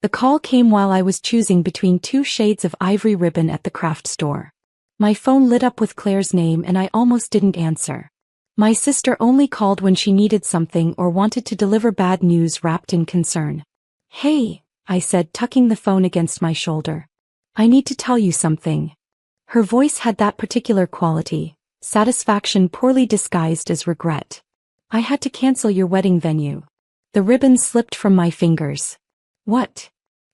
The call came while I was choosing between 2 shades of ivory ribbon at the craft store. My phone lit up with Claire's name and I almost didn't answer. My sister only called when she needed something or wanted to deliver bad news wrapped in concern. "Hey," I said, tucking the phone against my shoulder. "I need to tell you something." Her voice had that particular quality, satisfaction poorly disguised as regret. "I had to cancel your wedding venue." The ribbon slipped from my fingers. "What?"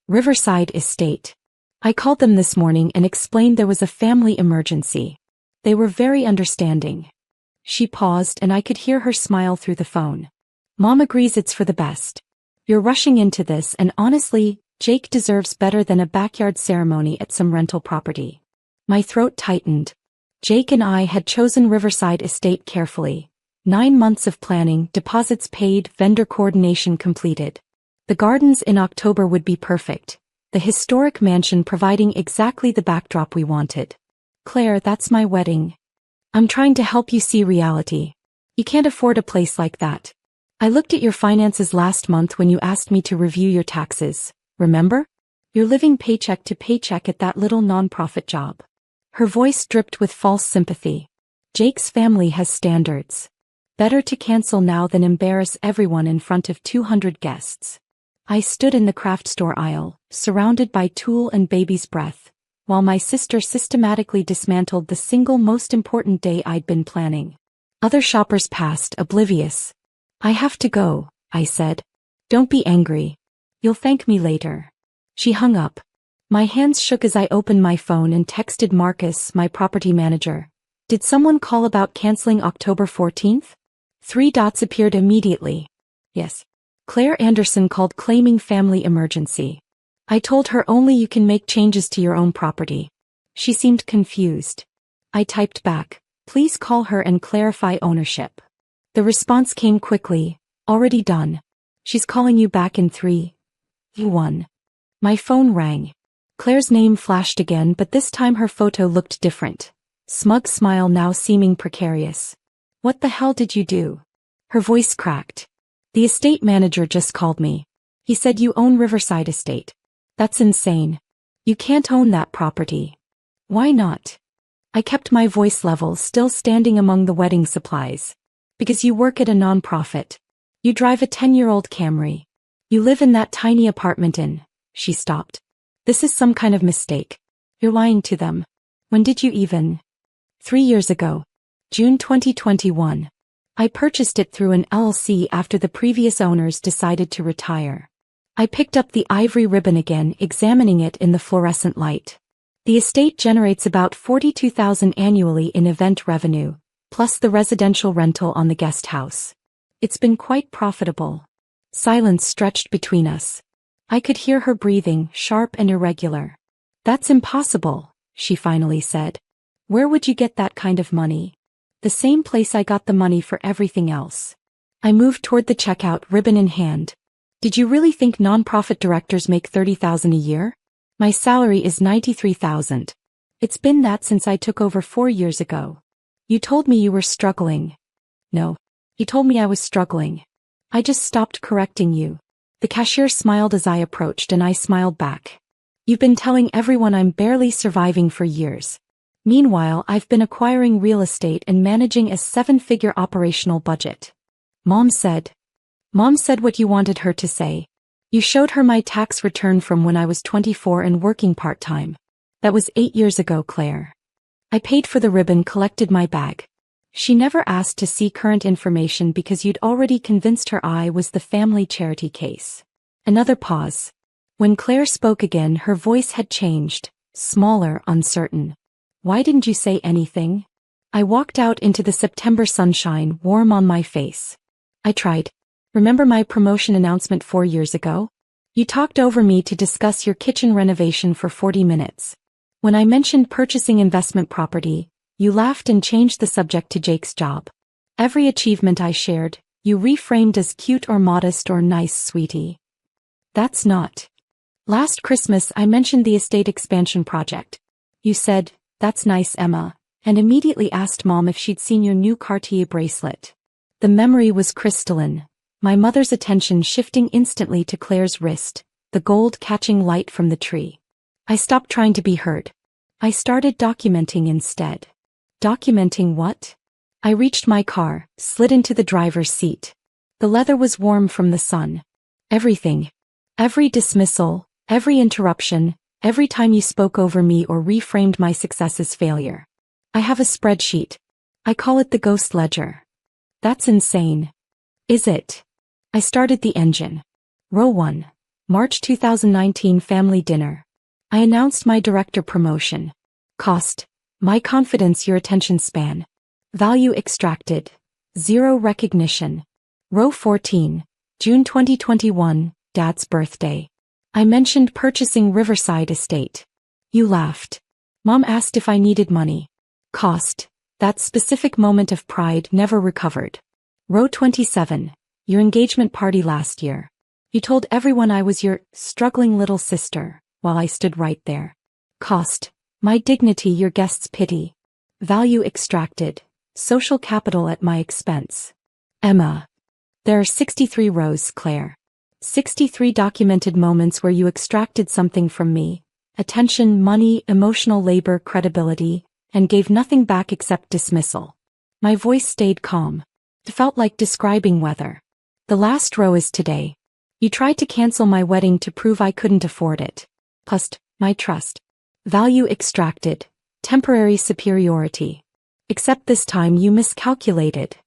"Riverside Estate. I called them this morning and explained there was a family emergency. They were very understanding." She paused and I could hear her smile through the phone. "Mom agrees it's for the best. You're rushing into this and honestly, Jake deserves better than a backyard ceremony at some rental property." My throat tightened. Jake and I had chosen Riverside Estate carefully. 9 months of planning, deposits paid, vendor coordination completed. The gardens in October would be perfect. The historic mansion providing exactly the backdrop we wanted. "Claire, that's my wedding. I'm trying to help you see reality. You can't afford a place like that. I looked at your finances last month when you asked me to review your taxes, remember? You're living paycheck to paycheck at that little nonprofit job." Her voice dripped with false sympathy. "Jake's family has standards. Better to cancel now than embarrass everyone in front of 200 guests." I stood in the craft store aisle, surrounded by tulle and baby's breath, while my sister systematically dismantled the single most important day I'd been planning. Other shoppers passed, oblivious. "I have to go," I said. "Don't be angry. You'll thank me later." She hung up. My hands shook as I opened my phone and texted Marcus, my property manager. "Did someone call about canceling October 14th? 3 dots appeared immediately. "Yes. Claire Anderson called claiming family emergency. I told her only you can make changes to your own property." She seemed confused. I typed back, "Please call her and clarify ownership." The response came quickly, "Already done. She's calling you back in 3, 2, 1. My phone rang. Claire's name flashed again, but this time her photo looked different. Smug smile now seeming precarious. "What the hell did you do?" Her voice cracked. "The estate manager just called me. He said you own Riverside Estate. That's insane. You can't own that property." "Why not?" I kept my voice level, still standing among the wedding supplies. "Because you work at a nonprofit. You drive a 10-year-old Camry. You live in that tiny apartment in..." She stopped. "This is some kind of mistake. You're lying to them." "When did you even..." 3 years ago. June 2021. I purchased it through an LLC after the previous owners decided to retire. I picked up the ivory ribbon again, examining it in the fluorescent light. The estate generates about $42,000 annually in event revenue, plus the residential rental on the guest house. It's been quite profitable. Silence stretched between us. I could hear her breathing, sharp and irregular. "That's impossible," she finally said. "Where would you get that kind of money?" "The same place I got the money for everything else." I moved toward the checkout, ribbon in hand. "Did you really think nonprofit directors make $30,000 a year? My salary is $93,000. It's been that since I took over 4 years ago." "You told me you were struggling." "No. You told me I was struggling. I just stopped correcting you." The cashier smiled as I approached and I smiled back. "You've been telling everyone I'm barely surviving for years. Meanwhile, I've been acquiring real estate and managing a 7-figure operational budget." Mom said what you wanted her to say. "You showed her my tax return from when I was 24 and working part-time. That was 8 years ago, Claire." I paid for the ribbon, collected my bag. "She never asked to see current information because you'd already convinced her I was the family charity case." Another pause. When Claire spoke again, her voice had changed, smaller, uncertain. "Why didn't you say anything?" I walked out into the September sunshine, warm on my face. I tried. "Remember my promotion announcement 4 years ago? You talked over me to discuss your kitchen renovation for 40 minutes. When I mentioned purchasing investment property, you laughed and changed the subject to Jake's job. Every achievement I shared, you reframed as cute or modest or nice, sweetie. That's not." "Last Christmas I mentioned the estate expansion project. You said, 'That's nice, Emma,' and immediately asked Mom if she'd seen your new Cartier bracelet." The memory was crystalline, my mother's attention shifting instantly to Claire's wrist, the gold catching light from the tree. I stopped trying to be heard. I started documenting instead. Documenting what? I reached my car, slid into the driver's seat. The leather was warm from the sun. Everything. Every dismissal, every interruption, every time you spoke over me or reframed my success as failure. I have a spreadsheet. I call it the ghost ledger. That's insane. Is it? I started the engine. Row 1. March 2019 family dinner. I announced my director promotion. Cost. My confidence, your attention span. Value extracted. 0 recognition. Row 14. June 2021, Dad's birthday. I mentioned purchasing Riverside Estate. You laughed. Mom asked if I needed money. Cost. That specific moment of pride never recovered. Row 27. Your engagement party last year. You told everyone I was your struggling little sister, while I stood right there. Cost. My dignity, your guests' pity. Value extracted. Social capital at my expense. Emma. There are 63 rows, Claire. 63 documented moments where you extracted something from me. Attention, money, emotional labor, credibility, and gave nothing back except dismissal. My voice stayed calm. It felt like describing weather. The last row is today. You tried to cancel my wedding to prove I couldn't afford it. Plus, my trust. Value extracted. Temporary superiority. Except this time you miscalculated.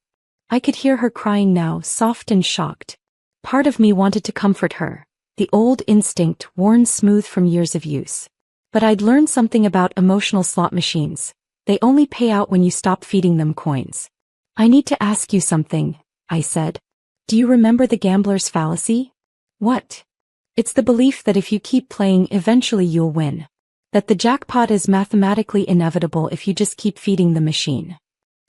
I could hear her crying now, soft and shocked. Part of me wanted to comfort her, the old instinct worn smooth from years of use. But I'd learned something about emotional slot machines. They only pay out when you stop feeding them coins. I need to ask you something, I said. Do you remember the gambler's fallacy? What? It's the belief that if you keep playing, eventually you'll win. That the jackpot is mathematically inevitable if you just keep feeding the machine.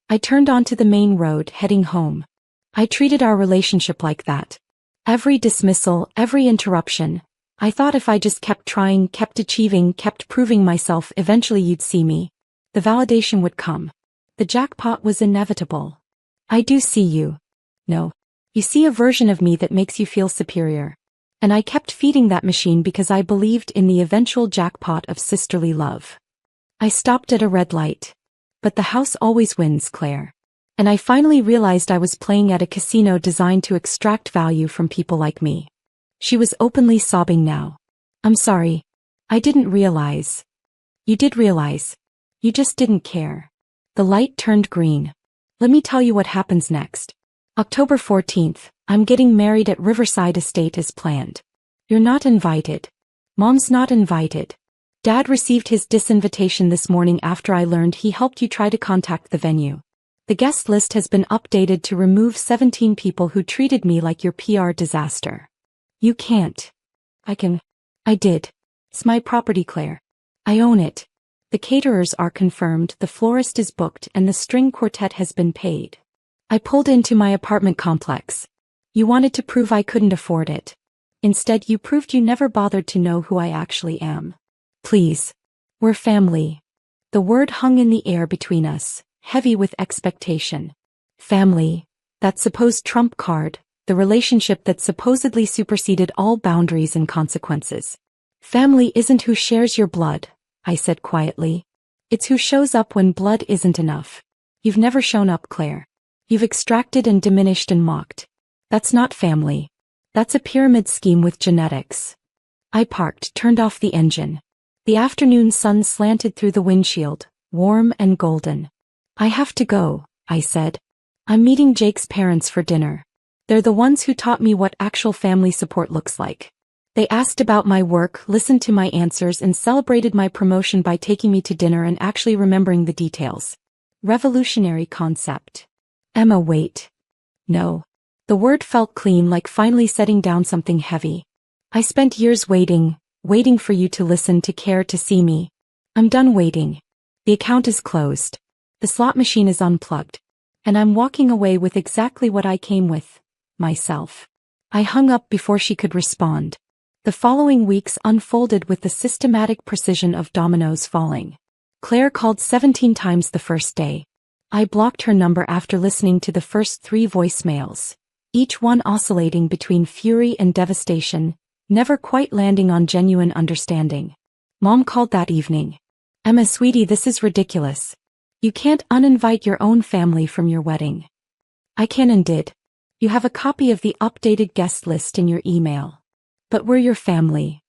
I turned onto the main road, heading home. I treated our relationship like that. Every dismissal, every interruption. I thought if I just kept trying, kept achieving, kept proving myself, eventually you'd see me. The validation would come. The jackpot was inevitable. I do see you. No. You see a version of me that makes you feel superior. And I kept feeding that machine because I believed in the eventual jackpot of sisterly love. I stopped at a red light. But the house always wins, Claire. And I finally realized I was playing at a casino designed to extract value from people like me. She was openly sobbing now. I'm sorry. I didn't realize. You did realize. You just didn't care. The light turned green. Let me tell you what happens next. October 14th, I'm getting married at Riverside Estate as planned. You're not invited. Mom's not invited. Dad received his disinvitation this morning after I learned he helped you try to contact the venue. The guest list has been updated to remove 17 people who treated me like your PR disaster. You can't. I can. I did. It's my property, Claire. I own it. The caterers are confirmed, the florist is booked, and the string quartet has been paid. I pulled into my apartment complex. You wanted to prove I couldn't afford it. Instead, you proved you never bothered to know who I actually am. Please. We're family. The word hung in the air between us, heavy with expectation. Family. That supposed trump card, the relationship that supposedly superseded all boundaries and consequences. Family isn't who shares your blood, I said quietly. It's who shows up when blood isn't enough. You've never shown up, Claire. You've extracted and diminished and mocked. That's not family. That's a pyramid scheme with genetics. I parked, turned off the engine. The afternoon sun slanted through the windshield, warm and golden. I have to go, I said. I'm meeting Jake's parents for dinner. They're the ones who taught me what actual family support looks like. They asked about my work, listened to my answers, and celebrated my promotion by taking me to dinner and actually remembering the details. Revolutionary concept. Emma, wait. No. The word felt clean, like finally setting down something heavy. I spent years waiting for you to listen, to care, to see me. I'm done waiting. The account is closed. The slot machine is unplugged. And I'm walking away with exactly what I came with. Myself. I hung up before she could respond. The following weeks unfolded with the systematic precision of dominoes falling. Claire called 17 times the first day. I blocked her number after listening to the first 3 voicemails, each one oscillating between fury and devastation, never quite landing on genuine understanding. Mom called that evening. "Emma, sweetie, this is ridiculous. You can't uninvite your own family from your wedding." "I can and did. You have a copy of the updated guest list in your email. But we're your family.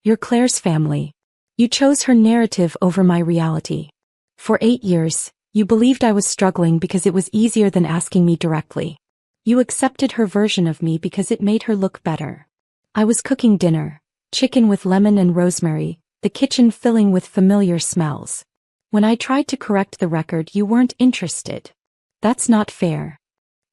You're Claire's family. You chose her narrative over my reality. For 8 years, you believed I was struggling because it was easier than asking me directly. You accepted her version of me because it made her look better. I was cooking dinner, chicken with lemon and rosemary, the kitchen filling with familiar smells. When I tried to correct the record, you weren't interested. That's not fair.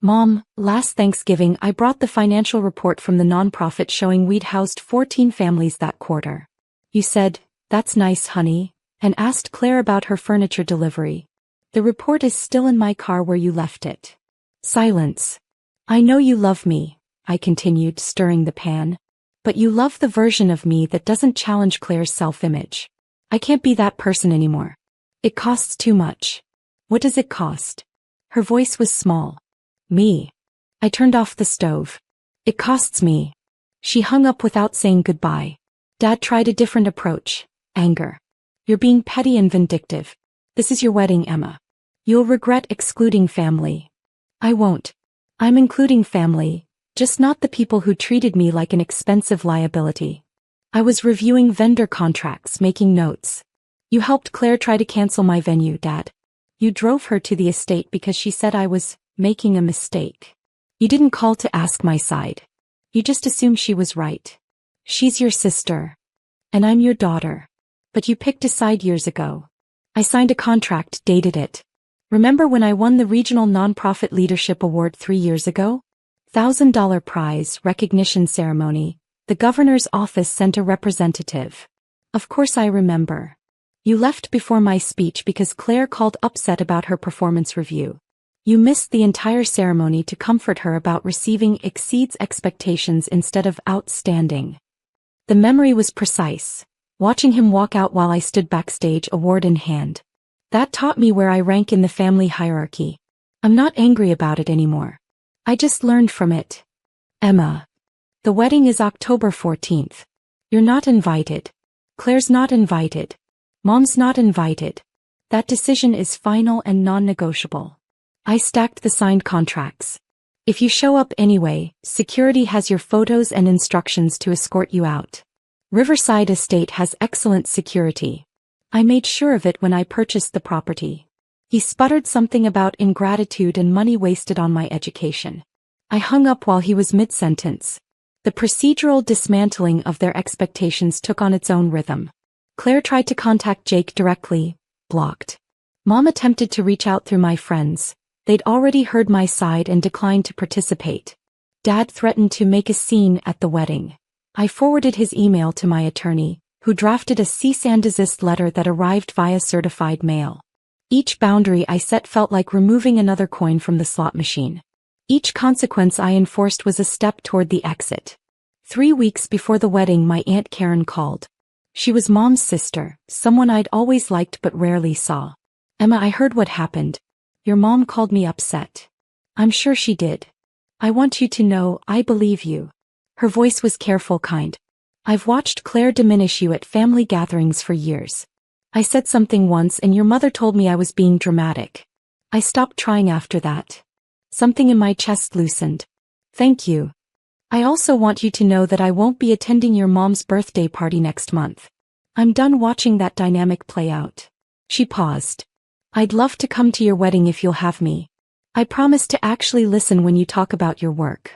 Mom, last Thanksgiving I brought the financial report from the nonprofit showing we'd housed 14 families that quarter. You said, 'That's nice, honey,' and asked Claire about her furniture delivery. The report is still in my car where you left it." Silence. "I know you love me," I continued, stirring the pan. "But you love the version of me that doesn't challenge Claire's self-image. I can't be that person anymore. It costs too much." "What does it cost?" Her voice was small. "Me." I turned off the stove. "It costs me." She hung up without saying goodbye. Dad tried a different approach. Anger. "You're being petty and vindictive. This is your wedding, Emma. You'll regret excluding family." "I won't. I'm including family, just not the people who treated me like an expensive liability." I was reviewing vendor contracts, making notes. "You helped Claire try to cancel my venue, Dad. You drove her to the estate because she said I was making a mistake. You didn't call to ask my side. You just assumed she was right. She's your sister. And I'm your daughter. But you picked a side years ago. I signed a contract, dated it. Remember when I won the Regional Nonprofit Leadership Award 3 years ago? $1,000 prize, recognition ceremony. The governor's office sent a representative. Of course I remember. You left before my speech because Claire called upset about her performance review. You missed the entire ceremony to comfort her about receiving exceeds expectations instead of outstanding. The memory was precise, watching him walk out while I stood backstage, award in hand. That taught me where I rank in the family hierarchy. I'm not angry about it anymore. I just learned from it. Emma. The wedding is October 14th. You're not invited. Claire's not invited. Mom's not invited. That decision is final and non-negotiable. I stacked the signed contracts. If you show up anyway, security has your photos and instructions to escort you out. Riverside Estate has excellent security. I made sure of it when I purchased the property. He sputtered something about ingratitude and money wasted on my education. I hung up while he was mid-sentence. The procedural dismantling of their expectations took on its own rhythm. Claire tried to contact Jake directly, blocked. Mom attempted to reach out through my friends. They'd already heard my side and declined to participate. Dad threatened to make a scene at the wedding. I forwarded his email to my attorney, who drafted a cease and desist letter that arrived via certified mail. Each boundary I set felt like removing another coin from the slot machine. Each consequence I enforced was a step toward the exit. 3 weeks before the wedding, my Aunt Karen called. She was Mom's sister, someone I'd always liked but rarely saw. "Emma, I heard what happened. Your mom called me upset." "I'm sure she did. I want you to know I believe you." Her voice was careful, kind. "I've watched Claire diminish you at family gatherings for years. I said something once and your mother told me I was being dramatic. I stopped trying after that." Something in my chest loosened. "Thank you. I also want you to know that I won't be attending your mom's birthday party next month. I'm done watching that dynamic play out." She paused. "I'd love to come to your wedding if you'll have me. I promise to actually listen when you talk about your work."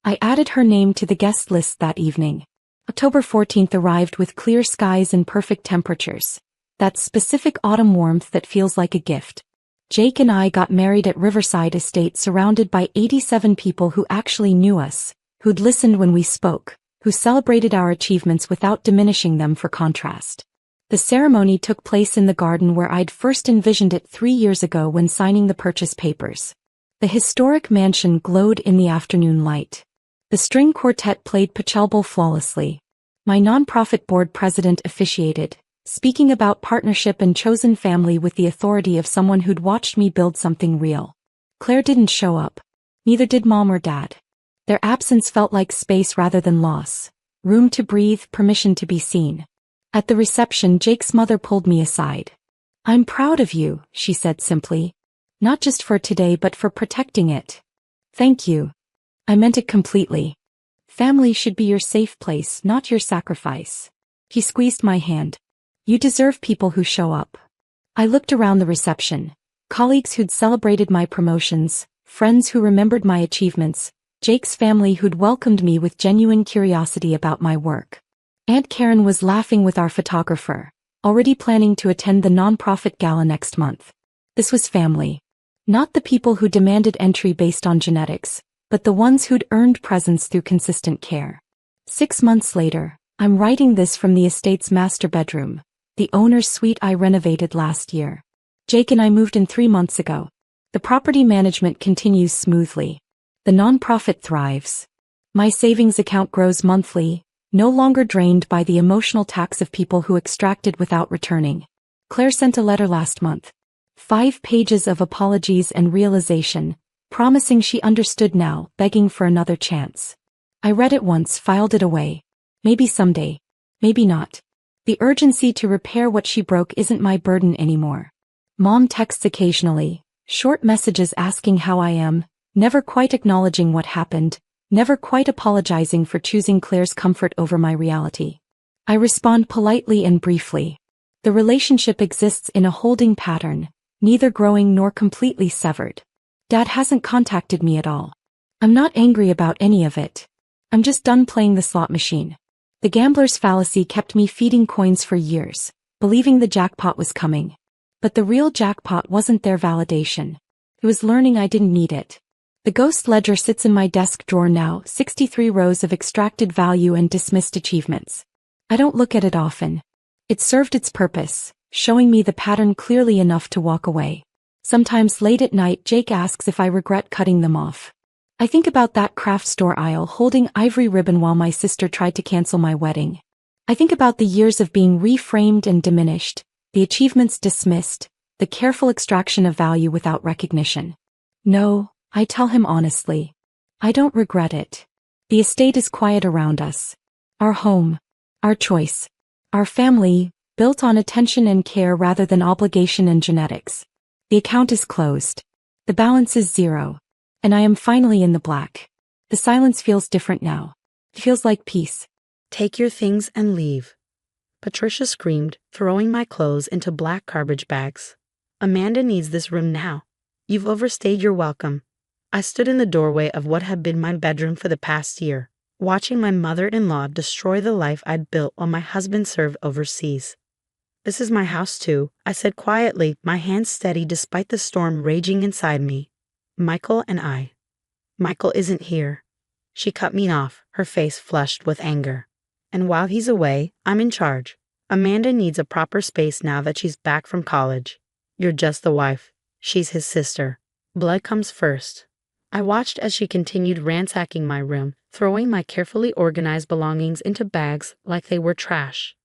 I added her name to the guest list that evening. October 14th arrived with clear skies and perfect temperatures. That specific autumn warmth that feels like a gift. Jake and I got married at Riverside Estate, surrounded by 87 people who actually knew us, who'd listened when we spoke, who celebrated our achievements without diminishing them for contrast. The ceremony took place in the garden where I'd first envisioned it 3 years ago when signing the purchase papers. The historic mansion glowed in the afternoon light. The string quartet played Pachelbel flawlessly. My nonprofit board president officiated, speaking about partnership and chosen family with the authority of someone who'd watched me build something real. Claire didn't show up. Neither did Mom or Dad. Their absence felt like space rather than loss. Room to breathe, permission to be seen. At the reception, Jake's mother pulled me aside. "I'm proud of you," she said simply. "Not just for today but for protecting it." "Thank you." I meant it completely. Family should be your safe place, not your sacrifice. He squeezed my hand. "You deserve people who show up." I looked around the reception. Colleagues who'd celebrated my promotions, friends who remembered my achievements, Jake's family who'd welcomed me with genuine curiosity about my work. Aunt Karen was laughing with our photographer, already planning to attend the nonprofit gala next month. This was family. Not the people who demanded entry based on genetics, but the ones who'd earned presence through consistent care. 6 months later, I'm writing this from the estate's master bedroom, the owner's suite I renovated last year. Jake and I moved in 3 months ago. The property management continues smoothly. The nonprofit thrives. My savings account grows monthly, no longer drained by the emotional tax of people who extracted without returning. Claire sent a letter last month. 5 pages of apologies and realization, promising she understood now, begging for another chance. I read it once, filed it away. Maybe someday. Maybe not. The urgency to repair what she broke isn't my burden anymore. Mom texts occasionally, short messages asking how I am, never quite acknowledging what happened, never quite apologizing for choosing Claire's comfort over my reality. I respond politely and briefly. The relationship exists in a holding pattern, neither growing nor completely severed. Dad hasn't contacted me at all. I'm not angry about any of it. I'm just done playing the slot machine. The gambler's fallacy kept me feeding coins for years, believing the jackpot was coming. But the real jackpot wasn't their validation. It was learning I didn't need it. The ghost ledger sits in my desk drawer now, 63 rows of extracted value and dismissed achievements. I don't look at it often. It served its purpose, showing me the pattern clearly enough to walk away. Sometimes late at night, Jake asks if I regret cutting them off. I think about that craft store aisle holding ivory ribbon while my sister tried to cancel my wedding. I think about the years of being reframed and diminished, the achievements dismissed, the careful extraction of value without recognition. No, I tell him honestly. I don't regret it. The estate is quiet around us. Our home. Our choice. Our family, built on attention and care rather than obligation and genetics. The account is closed. The balance is 0. And I am finally in the black. The silence feels different now. It feels like peace. "Take your things and leave," Patricia screamed, throwing my clothes into black garbage bags. "Amanda needs this room now. You've overstayed your welcome." I stood in the doorway of what had been my bedroom for the past year, watching my mother-in-law destroy the life I'd built while my husband served overseas. "This is my house too," I said quietly, my hands steady despite the storm raging inside me. "Michael and I." "Michael isn't here." She cut me off, her face flushed with anger. "And while he's away, I'm in charge. Amanda needs a proper space now that she's back from college. You're just the wife. She's his sister. Blood comes first." I watched as she continued ransacking my room, throwing my carefully organized belongings into bags like they were trash.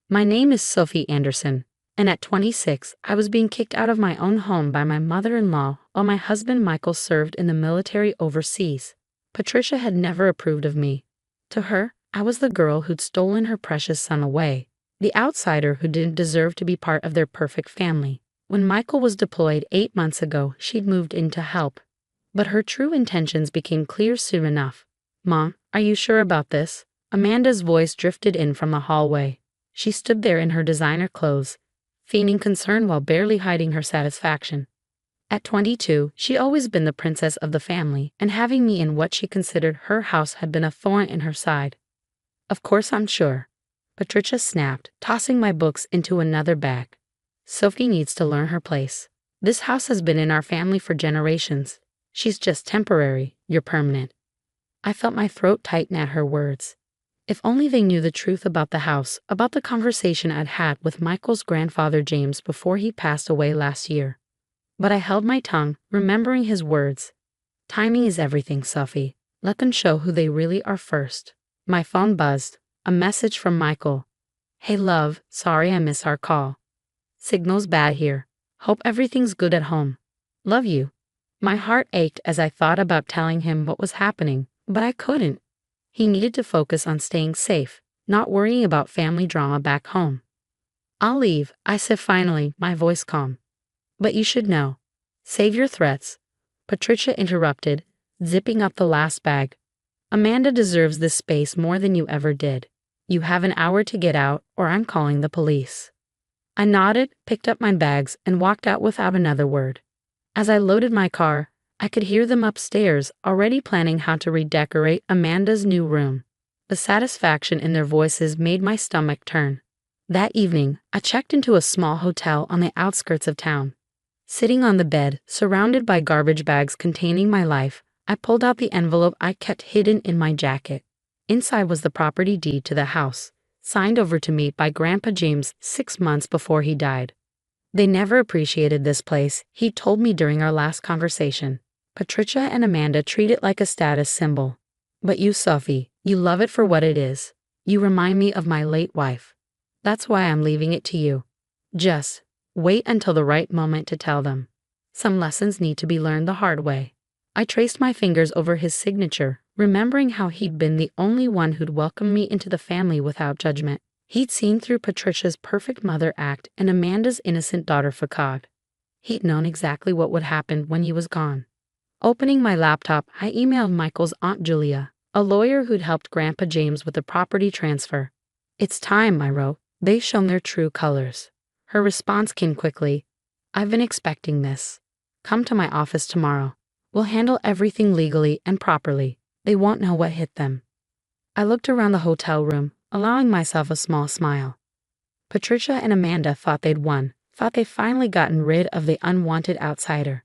"My name is Sophie Anderson, and at 26, I was being kicked out of my own home by my mother-in-law while my husband Michael served in the military overseas. Patricia had never approved of me. To her, I was the girl who'd stolen her precious son away, the outsider who didn't deserve to be part of their perfect family. When Michael was deployed 8 months ago, she'd moved in to help. But her true intentions became clear soon enough. "Mom, are you sure about this?" Amanda's voice drifted in from the hallway. She stood there in her designer clothes, feigning concern while barely hiding her satisfaction. At 22, she'd always been the princess of the family, and having me in what she considered her house had been a thorn in her side. "Of course I'm sure," Patricia snapped, tossing my books into another bag. "Sophie needs to learn her place. This house has been in our family for generations. She's just temporary, you're permanent." I felt my throat tighten at her words. If only they knew the truth about the house, about the conversation I'd had with Michael's grandfather James before he passed away last year. But I held my tongue, remembering his words. "Timing is everything, Sophie. Let them show who they really are first." My phone buzzed. A message from Michael. "Hey love, sorry I missed our call. Signal's bad here. Hope everything's good at home. Love you." My heart ached as I thought about telling him what was happening, but I couldn't. He needed to focus on staying safe, not worrying about family drama back home. "I'll leave," I said finally, my voice calm. "But you should know." "Save your threats," Patricia interrupted, zipping up the last bag. "Amanda deserves this space more than you ever did. You have an hour to get out, or I'm calling the police." I nodded, picked up my bags, and walked out without another word. As I loaded my car, I could hear them upstairs, already planning how to redecorate Amanda's new room. The satisfaction in their voices made my stomach turn. That evening, I checked into a small hotel on the outskirts of town. Sitting on the bed, surrounded by garbage bags containing my life, I pulled out the envelope I kept hidden in my jacket. Inside was the property deed to the house, signed over to me by Grandpa James 6 months before he died. "They never appreciated this place," he told me during our last conversation. "Patricia and Amanda treat it like a status symbol. But you, Sophie, you love it for what it is. You remind me of my late wife. That's why I'm leaving it to you. Just wait until the right moment to tell them. Some lessons need to be learned the hard way." I traced my fingers over his signature, remembering how he'd been the only one who'd welcomed me into the family without judgment. He'd seen through Patricia's perfect mother act and Amanda's innocent daughter facade. He'd known exactly what would happen when he was gone. Opening my laptop, I emailed Michael's Aunt Julia, a lawyer who'd helped Grandpa James with the property transfer. "It's time," I wrote. "They've shown their true colors." Her response came quickly. "I've been expecting this. Come to my office tomorrow. We'll handle everything legally and properly. They won't know what hit them." I looked around the hotel room, allowing myself a small smile. Patricia and Amanda thought they'd won, thought they'd finally gotten rid of the unwanted outsider.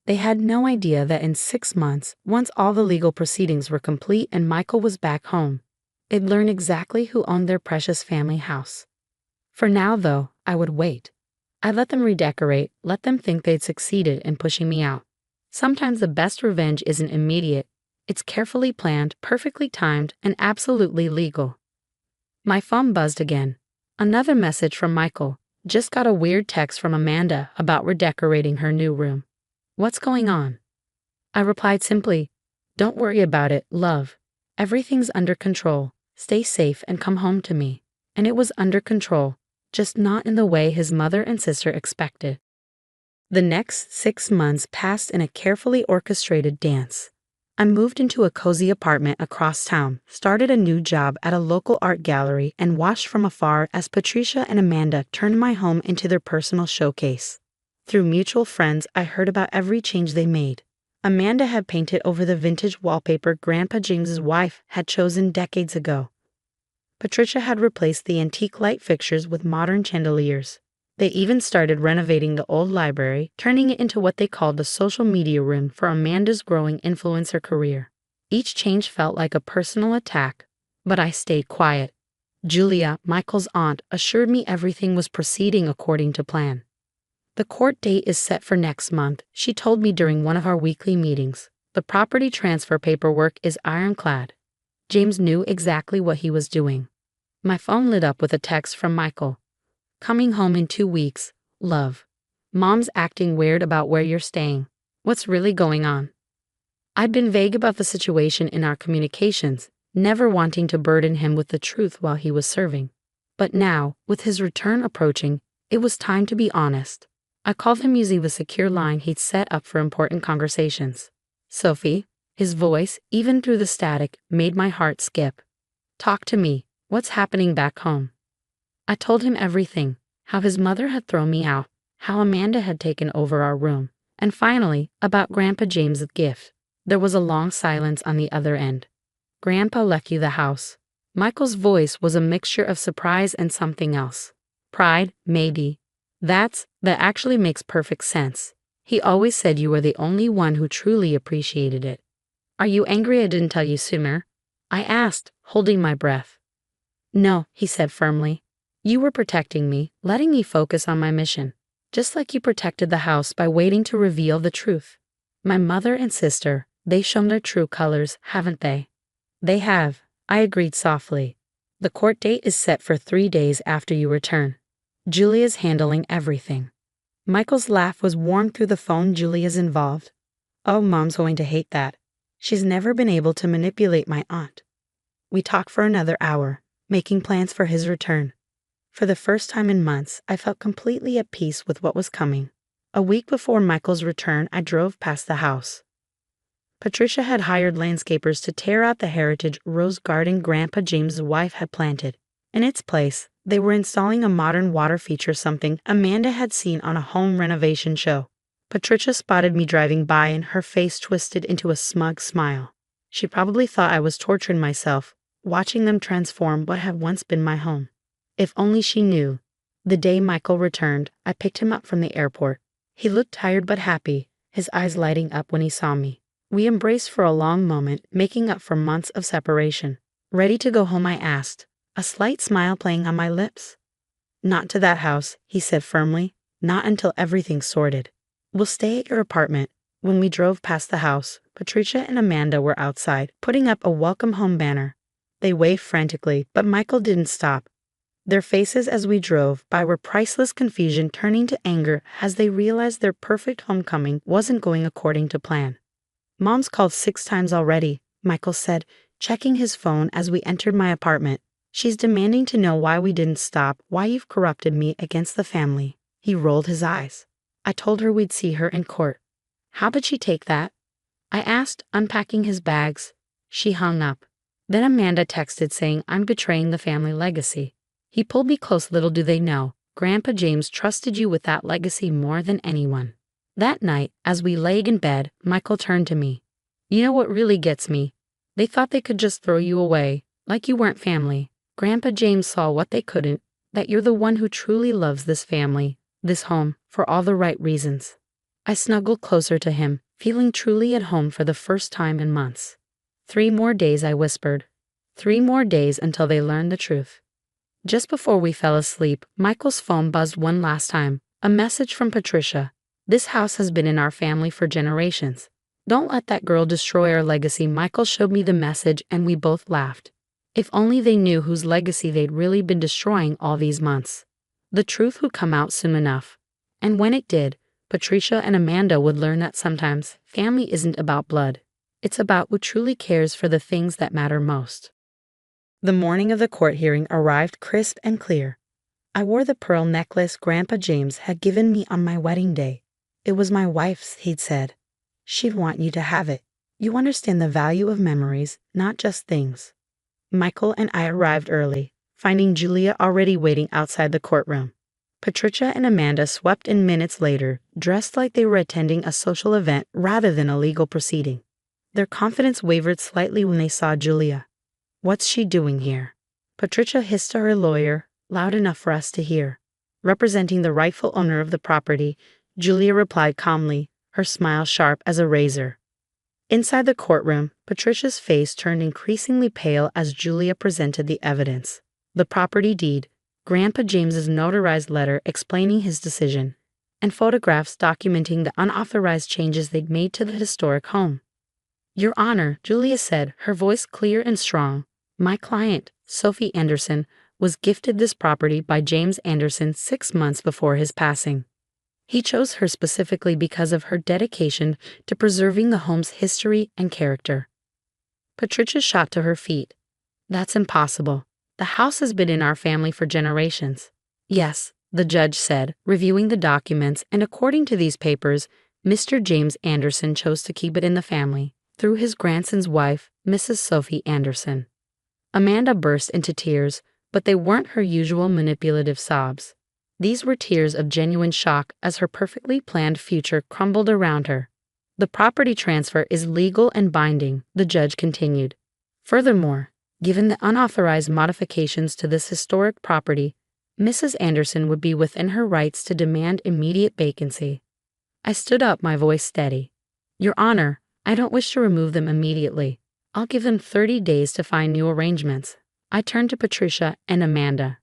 They had no idea that in 6 months, once all the legal proceedings were complete and Michael was back home, they'd learn exactly who owned their precious family house. For now, though, I would wait. I'd let them redecorate, let them think they'd succeeded in pushing me out. Sometimes the best revenge isn't immediate. It's carefully planned, perfectly timed, and absolutely legal. My phone buzzed again. Another message from Michael. "Just got a weird text from Amanda about redecorating her new room. What's going on?" I replied simply, "Don't worry about it, love. Everything's under control. Stay safe and come home to me." And it was under control, just not in the way his mother and sister expected. The next 6 months passed in a carefully orchestrated dance. I moved into a cozy apartment across town, started a new job at a local art gallery, and watched from afar as Patricia and Amanda turned my home into their personal showcase. Through mutual friends, I heard about every change they made. Amanda had painted over the vintage wallpaper Grandpa James's wife had chosen decades ago. Patricia had replaced the antique light fixtures with modern chandeliers. They even started renovating the old library, turning it into what they called the social media room for Amanda's growing influencer career. Each change felt like a personal attack, but I stayed quiet. Julia, Michael's aunt, assured me everything was proceeding according to plan. "The court date is set for next month," she told me during one of our weekly meetings. "The property transfer paperwork is ironclad." James knew exactly what he was doing. My phone lit up with a text from Michael. "Coming home in 2 weeks, love. Mom's acting weird about where you're staying. What's really going on?" I'd been vague about the situation in our communications, never wanting to burden him with the truth while he was serving. But now, with his return approaching, it was time to be honest. I called him using the secure line he'd set up for important conversations. "Sophie," his voice, even through the static, made my heart skip. "Talk to me. What's happening back home?" I told him everything, how his mother had thrown me out, how Amanda had taken over our room, and finally, about Grandpa James's gift. There was a long silence on the other end. "Grandpa left you the house." Michael's voice was a mixture of surprise and something else. "Pride, maybe. That actually makes perfect sense. He always said you were the only one who truly appreciated it." "Are you angry I didn't tell you sooner?" I asked, holding my breath. "No," he said firmly. "You were protecting me, letting me focus on my mission, just like you protected the house by waiting to reveal the truth. My mother and sister, they've shown their true colors, haven't they?" "They have," I agreed softly. "The court date is set for 3 days after you return. Julia's handling everything." Michael's laugh was warm through the phone. "Julia's involved? Oh, Mom's going to hate that. She's never been able to manipulate my aunt." We talked for another hour, making plans for his return. For the first time in months, I felt completely at peace with what was coming. A week before Michael's return, I drove past the house. Patricia had hired landscapers to tear out the heritage rose garden Grandpa James' wife had planted. In its place, they were installing a modern water feature, something Amanda had seen on a home renovation show. Patricia spotted me driving by and her face twisted into a smug smile. She probably thought I was torturing myself, watching them transform what had once been my home. If only she knew. The day Michael returned, I picked him up from the airport. He looked tired but happy, his eyes lighting up when he saw me. We embraced for a long moment, making up for months of separation. Ready to go home, I asked, a slight smile playing on my lips. Not to that house, he said firmly. Not until everything's sorted. We'll stay at your apartment. When we drove past the house, Patricia and Amanda were outside, putting up a welcome home banner. They waved frantically, but Michael didn't stop. Their faces as we drove by were priceless, confusion turning to anger as they realized their perfect homecoming wasn't going according to plan. Mom's called 6 times already, Michael said, checking his phone as we entered my apartment. She's demanding to know why we didn't stop, why you've corrupted me against the family. He rolled his eyes. I told her we'd see her in court. How did she take that? I asked, unpacking his bags. She hung up. Then Amanda texted saying I'm betraying the family legacy. He pulled me close. Little do they know, Grandpa James trusted you with that legacy more than anyone. That night, as we lay in bed, Michael turned to me. You know what really gets me? They thought they could just throw you away, like you weren't family. Grandpa James saw what they couldn't, that you're the one who truly loves this family, this home, for all the right reasons. I snuggled closer to him, feeling truly at home for the first time in months. 3 more days, I whispered. 3 more days until they learned the truth. Just before we fell asleep, Michael's phone buzzed one last time, a message from Patricia. This house has been in our family for generations. Don't let that girl destroy our legacy. Michael showed me the message and we both laughed. If only they knew whose legacy they'd really been destroying all these months. The truth would come out soon enough. And when it did, Patricia and Amanda would learn that sometimes family isn't about blood. It's about who truly cares for the things that matter most. The morning of the court hearing arrived crisp and clear. I wore the pearl necklace Grandpa James had given me on my wedding day. It was my wife's, he'd said. She'd want you to have it. You understand the value of memories, not just things. Michael and I arrived early, finding Julia already waiting outside the courtroom. Patricia and Amanda swept in minutes later, dressed like they were attending a social event rather than a legal proceeding. Their confidence wavered slightly when they saw Julia. What's she doing here? Patricia hissed to her lawyer, loud enough for us to hear. Representing the rightful owner of the property, Julia replied calmly, her smile sharp as a razor. Inside the courtroom, Patricia's face turned increasingly pale as Julia presented the evidence. The property deed, Grandpa James's notarized letter explaining his decision, and photographs documenting the unauthorized changes they'd made to the historic home. Your Honor, Julia said, her voice clear and strong. My client, Sophie Anderson, was gifted this property by James Anderson 6 months before his passing. He chose her specifically because of her dedication to preserving the home's history and character. Patricia shot to her feet. That's impossible. The house has been in our family for generations. Yes, the judge said, reviewing the documents, and according to these papers, Mr. James Anderson chose to keep it in the family, through his grandson's wife, Mrs. Sophie Anderson. Amanda burst into tears, but they weren't her usual manipulative sobs. These were tears of genuine shock as her perfectly planned future crumbled around her. The property transfer is legal and binding, the judge continued. Furthermore, given the unauthorized modifications to this historic property, Mrs. Anderson would be within her rights to demand immediate vacancy. I stood up, my voice steady. Your Honor, I don't wish to remove them immediately. I'll give them 30 days to find new arrangements. I turned to Patricia and Amanda.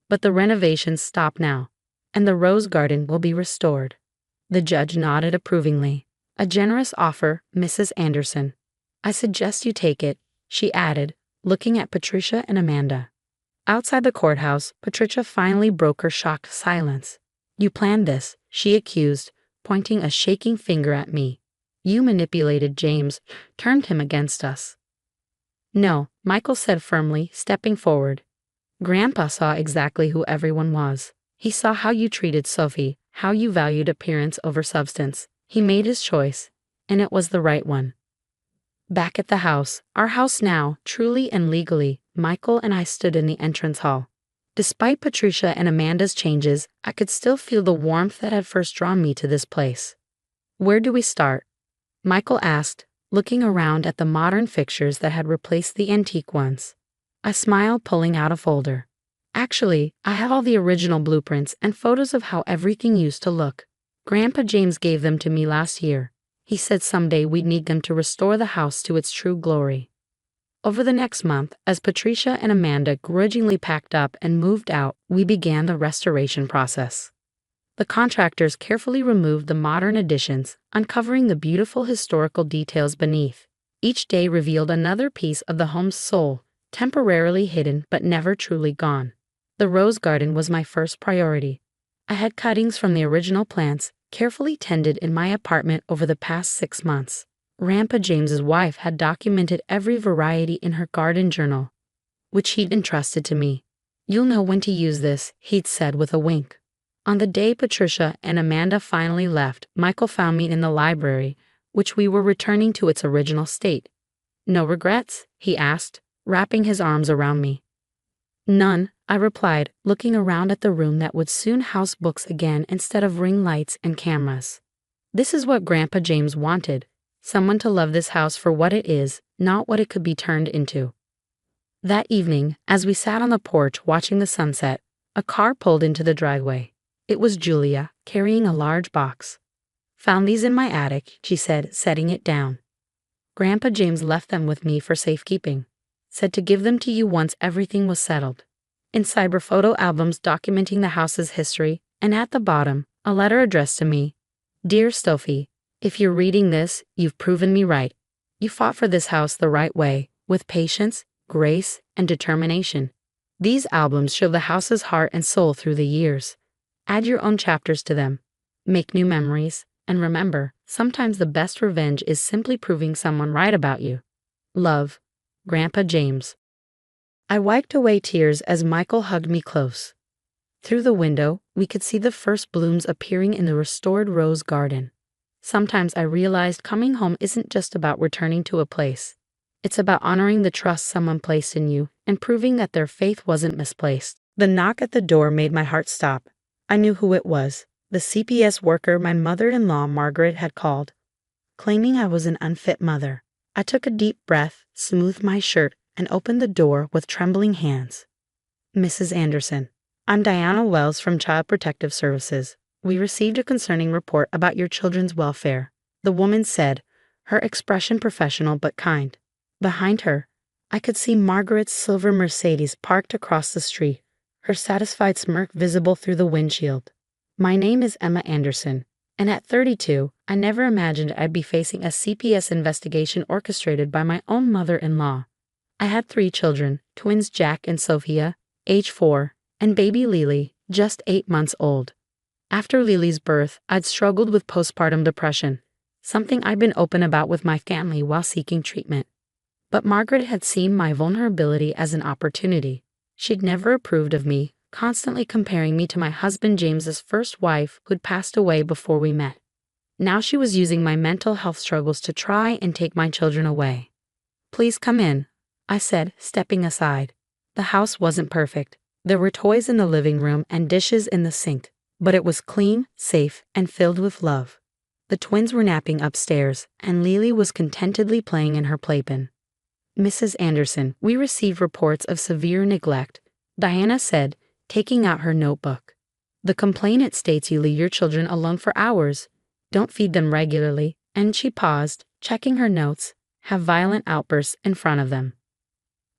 But the renovations stop now, and the rose garden will be restored. The judge nodded approvingly. A generous offer, Mrs. Anderson. I suggest you take it, she added, looking at Patricia and Amanda. Outside the courthouse, Patricia finally broke her shocked silence. You planned this, she accused, pointing a shaking finger at me. You manipulated James, turned him against us. No, Michael said firmly, stepping forward. Grandpa saw exactly who everyone was. He saw how you treated Sophie, how you valued appearance over substance. He made his choice, and it was the right one. Back at the house, our house now, truly and legally, Michael and I stood in the entrance hall. Despite Patricia and Amanda's changes, I could still feel the warmth that had first drawn me to this place. Where do we start? Michael asked, looking around at the modern fixtures that had replaced the antique ones. I smiled, pulling out a folder. Actually, I have all the original blueprints and photos of how everything used to look. Grandpa James gave them to me last year. He said someday we'd need them to restore the house to its true glory. Over the next month, as Patricia and Amanda grudgingly packed up and moved out, we began the restoration process. The contractors carefully removed the modern additions, uncovering the beautiful historical details beneath. Each day revealed another piece of the home's soul, temporarily hidden but never truly gone. The rose garden was my first priority. I had cuttings from the original plants, carefully tended in my apartment over the past 6 months. Grandpa James's wife had documented every variety in her garden journal, which he'd entrusted to me. "You'll know when to use this," he'd said with a wink. On the day Patricia and Amanda finally left, Michael found me in the library, which we were returning to its original state. "No regrets?" he asked, wrapping his arms around me. "None," I replied, looking around at the room that would soon house books again instead of ring lights and cameras. This is what Grandpa James wanted. Someone to love this house for what it is, not what it could be turned into. That evening, as we sat on the porch watching the sunset, a car pulled into the driveway. It was Julia, carrying a large box. "Found these in my attic," she said, setting it down. "Grandpa James left them with me for safekeeping. Said to give them to you once everything was settled." Inside were photo albums documenting the house's history, and at the bottom, a letter addressed to me. "Dear Sophie, if you're reading this, you've proven me right. You fought for this house the right way, with patience, grace, and determination. These albums show the house's heart and soul through the years. Add your own chapters to them. Make new memories, and remember, sometimes the best revenge is simply proving someone right about you. Love, Grandpa James." I wiped away tears as Michael hugged me close. Through the window, we could see the first blooms appearing in the restored rose garden. Sometimes I realized coming home isn't just about returning to a place. It's about honoring the trust someone placed in you and proving that their faith wasn't misplaced. The knock at the door made my heart stop. I knew who it was, the CPS worker my mother-in-law Margaret had called, claiming I was an unfit mother. I took a deep breath, smoothed my shirt, and opened the door with trembling hands. "Mrs. Anderson, I'm Diana Wells from Child Protective Services. We received a concerning report about your children's welfare," the woman said, her expression professional but kind. Behind her, I could see Margaret's silver Mercedes parked across the street, her satisfied smirk visible through the windshield. "My name is Emma Anderson, and at 32, I never imagined I'd be facing a CPS investigation orchestrated by my own mother-in-law. I had 3 children, twins Jack and Sophia, age 4, and baby Lily, just 8 months old. After Lily's birth, I'd struggled with postpartum depression, something I'd been open about with my family while seeking treatment. But Margaret had seen my vulnerability as an opportunity. She'd never approved of me, constantly comparing me to my husband James's first wife who'd passed away before we met. Now she was using my mental health struggles to try and take my children away. "Please come in," I said, stepping aside. The house wasn't perfect. There were toys in the living room and dishes in the sink, but it was clean, safe, and filled with love. The twins were napping upstairs, and Lily was contentedly playing in her playpen. "Mrs. Anderson, we received reports of severe neglect," Diana said, taking out her notebook. "The complainant states you leave your children alone for hours, don't feed them regularly," and she paused, checking her notes, "have violent outbursts in front of them."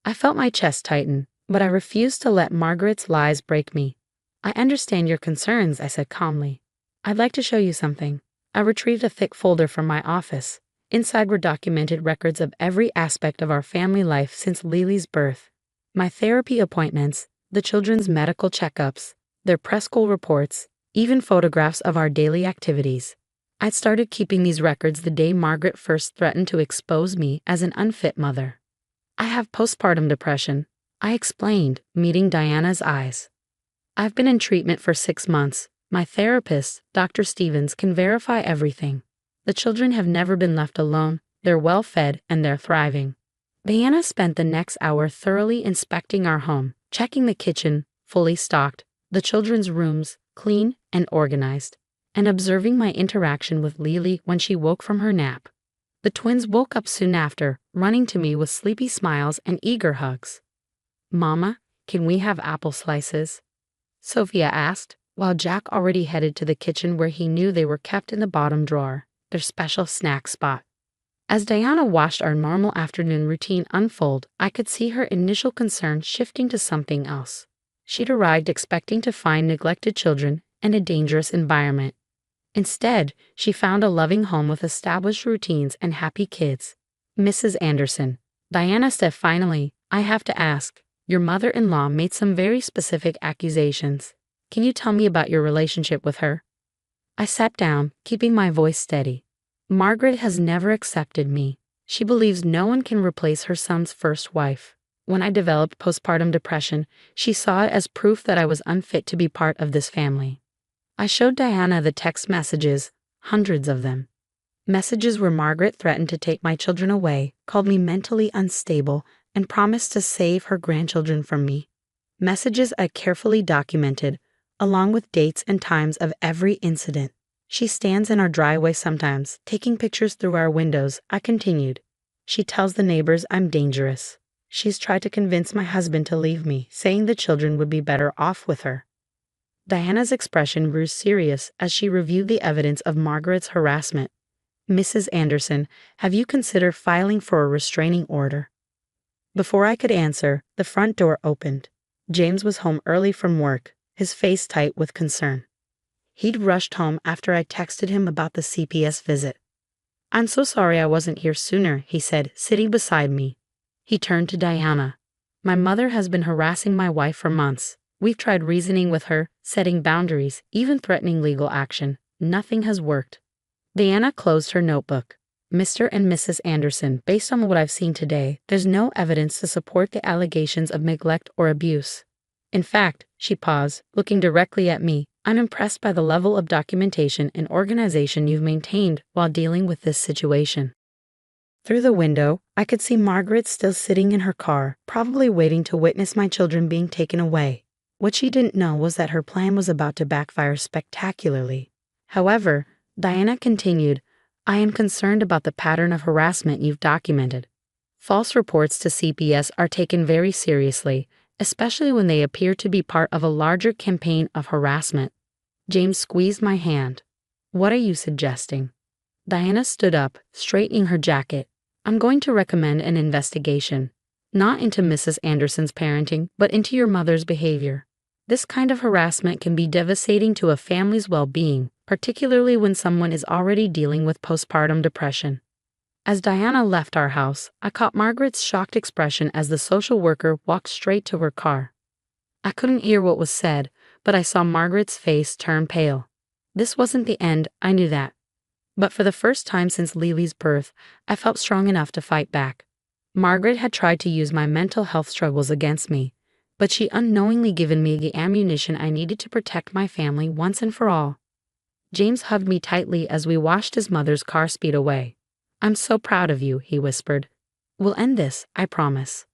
I felt my chest tighten, but I refused to let Margaret's lies break me. "I understand your concerns," I said calmly. "I'd like to show you something." I retrieved a thick folder from my office. Inside were documented records of every aspect of our family life since Lily's birth. My therapy appointments, the children's medical checkups, their preschool reports, even photographs of our daily activities. I'd started keeping these records the day Margaret first threatened to expose me as an unfit mother. I have postpartum depression, I explained, meeting Diana's eyes. I've been in treatment for 6 months. My therapist, Dr. Stevens, can verify everything. The children have never been left alone, they're well fed and they're thriving. Diana spent the next hour thoroughly inspecting our home, checking the kitchen, fully stocked, the children's rooms, clean and organized, and observing my interaction with Lily when she woke from her nap. The twins woke up soon after, running to me with sleepy smiles and eager hugs. "Mama, can we have apple slices?" Sophia asked, while Jack already headed to the kitchen where he knew they were kept in the bottom drawer, their special snack spot. As Diana watched our normal afternoon routine unfold, I could see her initial concern shifting to something else. She'd arrived expecting to find neglected children and a dangerous environment. Instead, she found a loving home with established routines and happy kids. "Mrs. Anderson," Diana said finally, "I have to ask, your mother-in-law made some very specific accusations. Can you tell me about your relationship with her?" I sat down, keeping my voice steady. "Margaret has never accepted me. She believes no one can replace her son's first wife. When I developed postpartum depression, she saw it as proof that I was unfit to be part of this family." I showed Diana the text messages, hundreds of them. Messages where Margaret threatened to take my children away, called me mentally unstable, and promised to save her grandchildren from me. Messages I carefully documented, along with dates and times of every incident. "She stands in our driveway sometimes, taking pictures through our windows," I continued. "She tells the neighbors I'm dangerous. She's tried to convince my husband to leave me, saying the children would be better off with her." Diana's expression grew serious as she reviewed the evidence of Margaret's harassment. "Mrs. Anderson, have you considered filing for a restraining order?" Before I could answer, the front door opened. James was home early from work, his face tight with concern. He'd rushed home after I texted him about the CPS visit. "I'm so sorry I wasn't here sooner," he said, sitting beside me. He turned to Diana. "My mother has been harassing my wife for months. We've tried reasoning with her, setting boundaries, even threatening legal action. Nothing has worked." Diana closed her notebook. "Mr. and Mrs. Anderson, based on what I've seen today, there's no evidence to support the allegations of neglect or abuse. In fact," she paused, looking directly at me, "I'm impressed by the level of documentation and organization you've maintained while dealing with this situation." Through the window, I could see Margaret still sitting in her car, probably waiting to witness my children being taken away. What she didn't know was that her plan was about to backfire spectacularly. However, Diana continued, "I am concerned about the pattern of harassment you've documented. False reports to CPS are taken very seriously, especially when they appear to be part of a larger campaign of harassment." James squeezed my hand. "What are you suggesting?" Diana stood up, straightening her jacket. "I'm going to recommend an investigation. Not into Mrs. Anderson's parenting, but into your mother's behavior. This kind of harassment can be devastating to a family's well-being, particularly when someone is already dealing with postpartum depression." As Diana left our house, I caught Margaret's shocked expression as the social worker walked straight to her car. I couldn't hear what was said, but I saw Margaret's face turn pale. This wasn't the end, I knew that. But for the first time since Lily's birth, I felt strong enough to fight back. Margaret had tried to use my mental health struggles against me, but she unknowingly given me the ammunition I needed to protect my family once and for all. James hugged me tightly as we watched his mother's car speed away. "I'm so proud of you," he whispered. "We'll end this, I promise."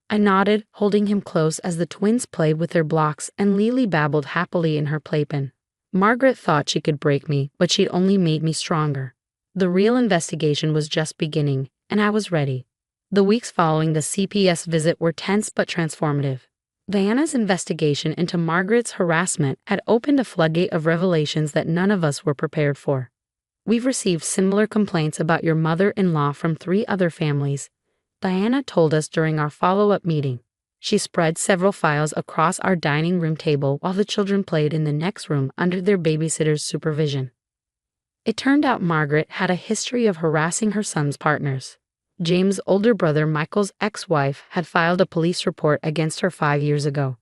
I nodded, holding him close as the twins played with their blocks and Lily babbled happily in her playpen. Margaret thought she could break me, but she'd only made me stronger. The real investigation was just beginning, and I was ready. The weeks following the CPS visit were tense but transformative. Diana's investigation into Margaret's harassment had opened a floodgate of revelations that none of us were prepared for. "We've received similar complaints about your mother-in-law from 3 other families," Diana told us during our follow-up meeting. She spread several files across our dining room table while the children played in the next room under their babysitter's supervision. It turned out Margaret had a history of harassing her son's partners. James' older brother Michael's ex-wife had filed a police report against her 5 years ago.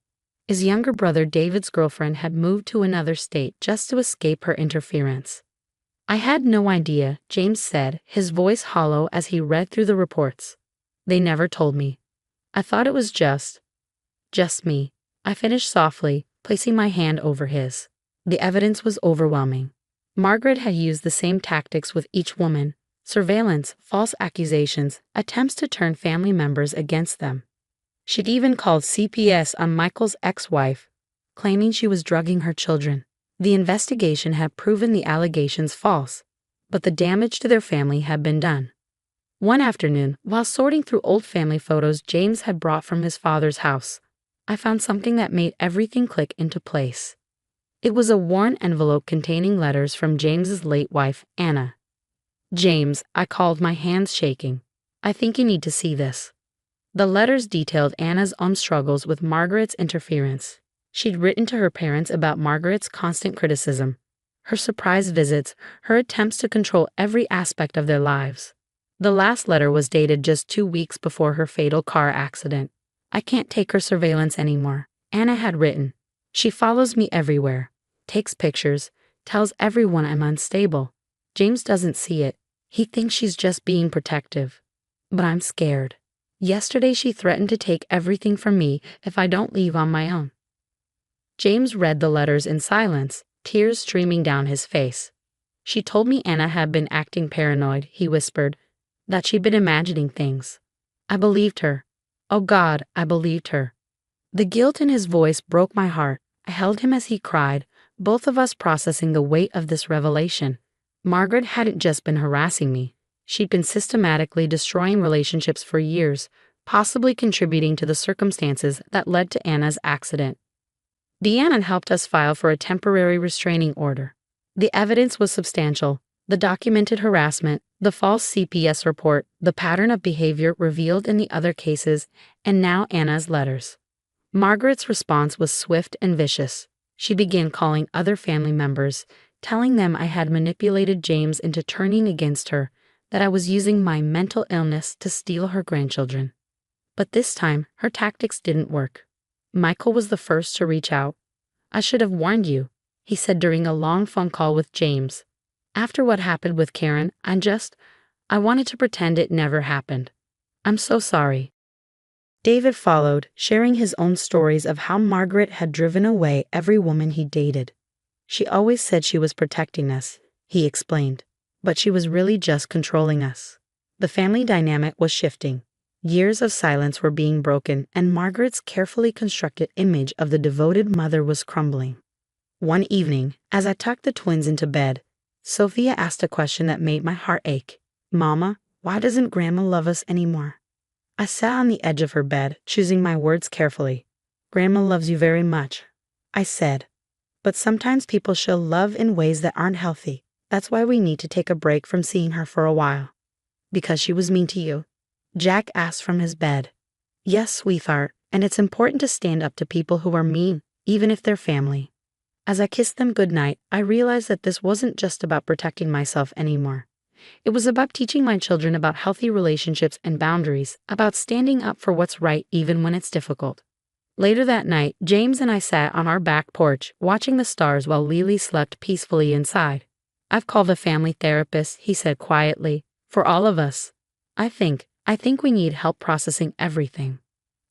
His younger brother David's girlfriend had moved to another state just to escape her interference. "I had no idea," James said, his voice hollow as he read through the reports. "They never told me. I thought it was just me. I finished softly, placing my hand over his. The evidence was overwhelming. Margaret had used the same tactics with each woman: surveillance, false accusations, attempts to turn family members against them. She'd even called CPS on Michael's ex-wife, claiming she was drugging her children. The investigation had proven the allegations false, but the damage to their family had been done. One afternoon, while sorting through old family photos James had brought from his father's house, I found something that made everything click into place. It was a worn envelope containing letters from James's late wife, Anna. "James," I called, my hands shaking. "I think you need to see this." The letters detailed Anna's own struggles with Margaret's interference. She'd written to her parents about Margaret's constant criticism, her surprise visits, her attempts to control every aspect of their lives. The last letter was dated just 2 weeks before her fatal car accident. "I can't take her surveillance anymore," Anna had written. "She follows me everywhere, takes pictures, tells everyone I'm unstable. James doesn't see it. He thinks she's just being protective. But I'm scared. Yesterday she threatened to take everything from me if I don't leave on my own." James read the letters in silence, tears streaming down his face. "She told me Anna had been acting paranoid," he whispered, "that she'd been imagining things. I believed her. Oh God, I believed her." The guilt in his voice broke my heart. I held him as he cried, both of us processing the weight of this revelation. Margaret hadn't just been harassing me. She'd been systematically destroying relationships for years, possibly contributing to the circumstances that led to Anna's accident. Deanna helped us file for a temporary restraining order. The evidence was substantial: the documented harassment, the false CPS report, the pattern of behavior revealed in the other cases, and now Anna's letters. Margaret's response was swift and vicious. She began calling other family members, telling them I had manipulated James into turning against her, that I was using my mental illness to steal her grandchildren. But this time, her tactics didn't work. Michael was the first to reach out. "I should have warned you," he said during a long phone call with James. "After what happened with Karen, I wanted to pretend it never happened. I'm so sorry." David followed, sharing his own stories of how Margaret had driven away every woman he dated. "She always said she was protecting us," he explained, "but she was really just controlling us." The family dynamic was shifting. Years of silence were being broken, and Margaret's carefully constructed image of the devoted mother was crumbling. One evening, as I tucked the twins into bed, Sophia asked a question that made my heart ache. "Mama, why doesn't Grandma love us anymore?" I sat on the edge of her bed, choosing my words carefully. "Grandma loves you very much," I said. "But sometimes people show love in ways that aren't healthy. That's why we need to take a break from seeing her for a while." "Because she was mean to you?" Jack asked from his bed. "Yes, sweetheart, and it's important to stand up to people who are mean, even if they're family." As I kissed them goodnight, I realized that this wasn't just about protecting myself anymore. It was about teaching my children about healthy relationships and boundaries, about standing up for what's right even when it's difficult. Later that night, James and I sat on our back porch, watching the stars while Lily slept peacefully inside. "I've called a family therapist," he said quietly, "for all of us. I think we need help processing everything."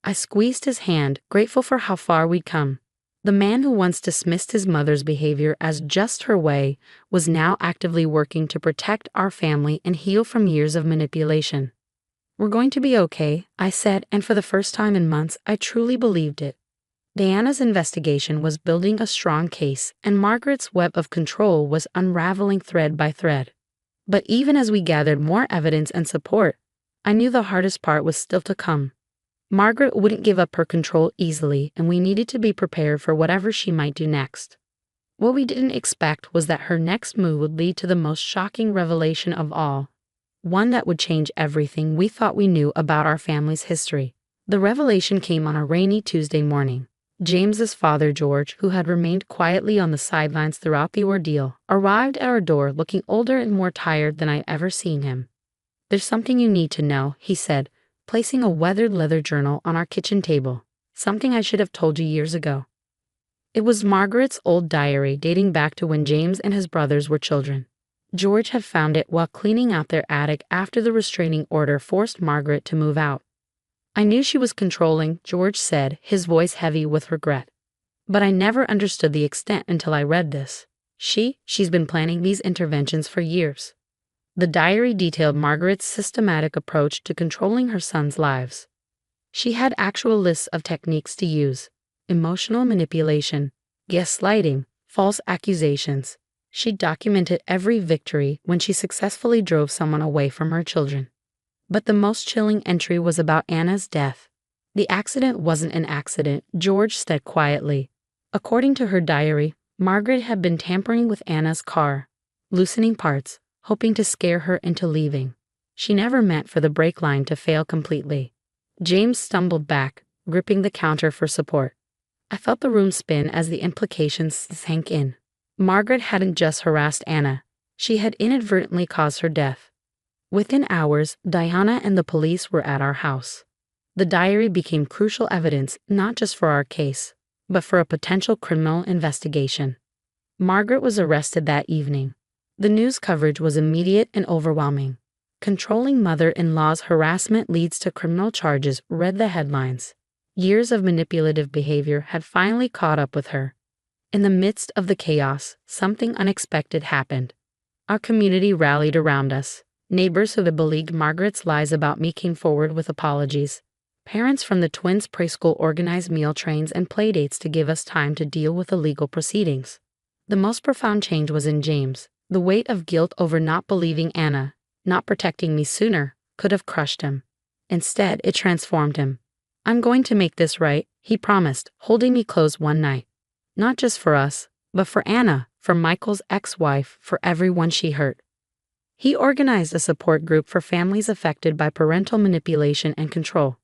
I squeezed his hand, grateful for how far we'd come. The man who once dismissed his mother's behavior as just her way was now actively working to protect our family and heal from years of manipulation. "We're going to be okay," I said, and for the first time in months, I truly believed it. Diana's investigation was building a strong case, and Margaret's web of control was unraveling thread by thread. But even as we gathered more evidence and support, I knew the hardest part was still to come. Margaret wouldn't give up her control easily, and we needed to be prepared for whatever she might do next. What we didn't expect was that her next move would lead to the most shocking revelation of all, one that would change everything we thought we knew about our family's history. The revelation came on a rainy Tuesday morning. James's father, George, who had remained quietly on the sidelines throughout the ordeal, arrived at our door looking older and more tired than I'd ever seen him. "There's something you need to know," he said, placing a weathered leather journal on our kitchen table. "Something I should have told you years ago." It was Margaret's old diary dating back to when James and his brothers were children. George had found it while cleaning out their attic after the restraining order forced Margaret to move out. I knew she was controlling, George said, his voice heavy with regret. But I never understood the extent until I read this. She's been planning these interventions for years. The diary detailed Margaret's systematic approach to controlling her sons' lives. She had actual lists of techniques to use: emotional manipulation, gaslighting, false accusations. She documented every victory when she successfully drove someone away from her children. But the most chilling entry was about Anna's death. The accident wasn't an accident, George said quietly. According to her diary, Margaret had been tampering with Anna's car, loosening parts, hoping to scare her into leaving. She never meant for the brake line to fail completely. James stumbled back, gripping the counter for support. I felt the room spin as the implications sank in. Margaret hadn't just harassed Anna. She had inadvertently caused her death. Within hours, Diana and the police were at our house. The diary became crucial evidence not just for our case, but for a potential criminal investigation. Margaret was arrested that evening. The news coverage was immediate and overwhelming. "Controlling mother-in-law's harassment leads to criminal charges," read the headlines. Years of manipulative behavior had finally caught up with her. In the midst of the chaos, something unexpected happened. Our community rallied around us. Neighbors who had believed Margaret's lies about me came forward with apologies. Parents from the twins' preschool organized meal trains and playdates to give us time to deal with the legal proceedings. The most profound change was in James. The weight of guilt over not believing Anna, not protecting me sooner, could have crushed him. Instead, it transformed him. "I'm going to make this right," he promised, holding me close one night. Not just for us, but for Anna, for Michael's ex-wife, for everyone she hurt. He organized a support group for families affected by parental manipulation and control.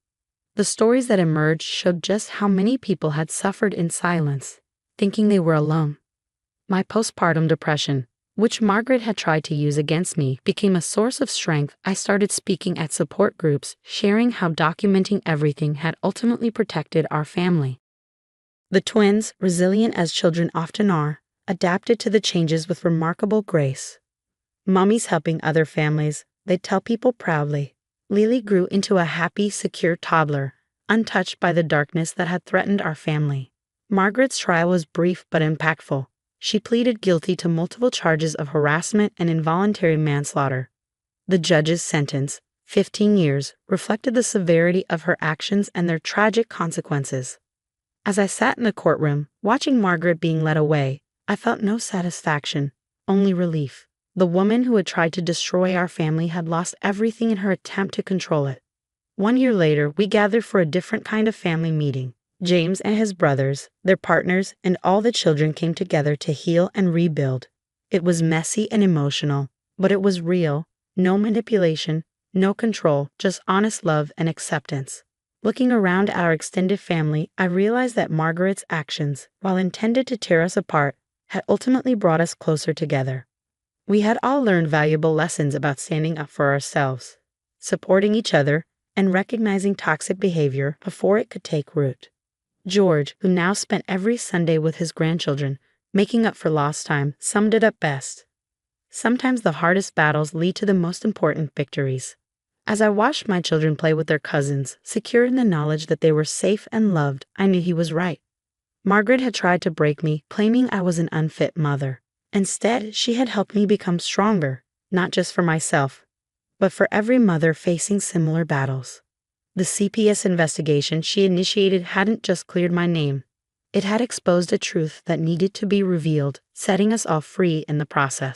The stories that emerged showed just how many people had suffered in silence, thinking they were alone. My postpartum depression, which Margaret had tried to use against me, became a source of strength. I started speaking at support groups, sharing how documenting everything had ultimately protected our family. The twins, resilient as children often are, adapted to the changes with remarkable grace. Mommy's helping other families, they'd tell people proudly. Lily grew into a happy, secure toddler, untouched by the darkness that had threatened our family. Margaret's trial was brief but impactful. She pleaded guilty to multiple charges of harassment and involuntary manslaughter. The judge's sentence, 15 years, reflected the severity of her actions and their tragic consequences. As I sat in the courtroom, watching Margaret being led away, I felt no satisfaction, only relief. The woman who had tried to destroy our family had lost everything in her attempt to control it. 1 year later, we gathered for a different kind of family meeting. James and his brothers, their partners, and all the children came together to heal and rebuild. It was messy and emotional, but it was real. No manipulation, no control, just honest love and acceptance. Looking around at our extended family, I realized that Margaret's actions, while intended to tear us apart, had ultimately brought us closer together. We had all learned valuable lessons about standing up for ourselves, supporting each other, and recognizing toxic behavior before it could take root. George, who now spent every Sunday with his grandchildren, making up for lost time, summed it up best. "Sometimes the hardest battles lead to the most important victories." As I watched my children play with their cousins, secure in the knowledge that they were safe and loved, I knew he was right. Margaret had tried to break me, claiming I was an unfit mother. Instead, she had helped me become stronger, not just for myself, but for every mother facing similar battles. The CPS investigation she initiated hadn't just cleared my name. It had exposed a truth that needed to be revealed, setting us all free in the process.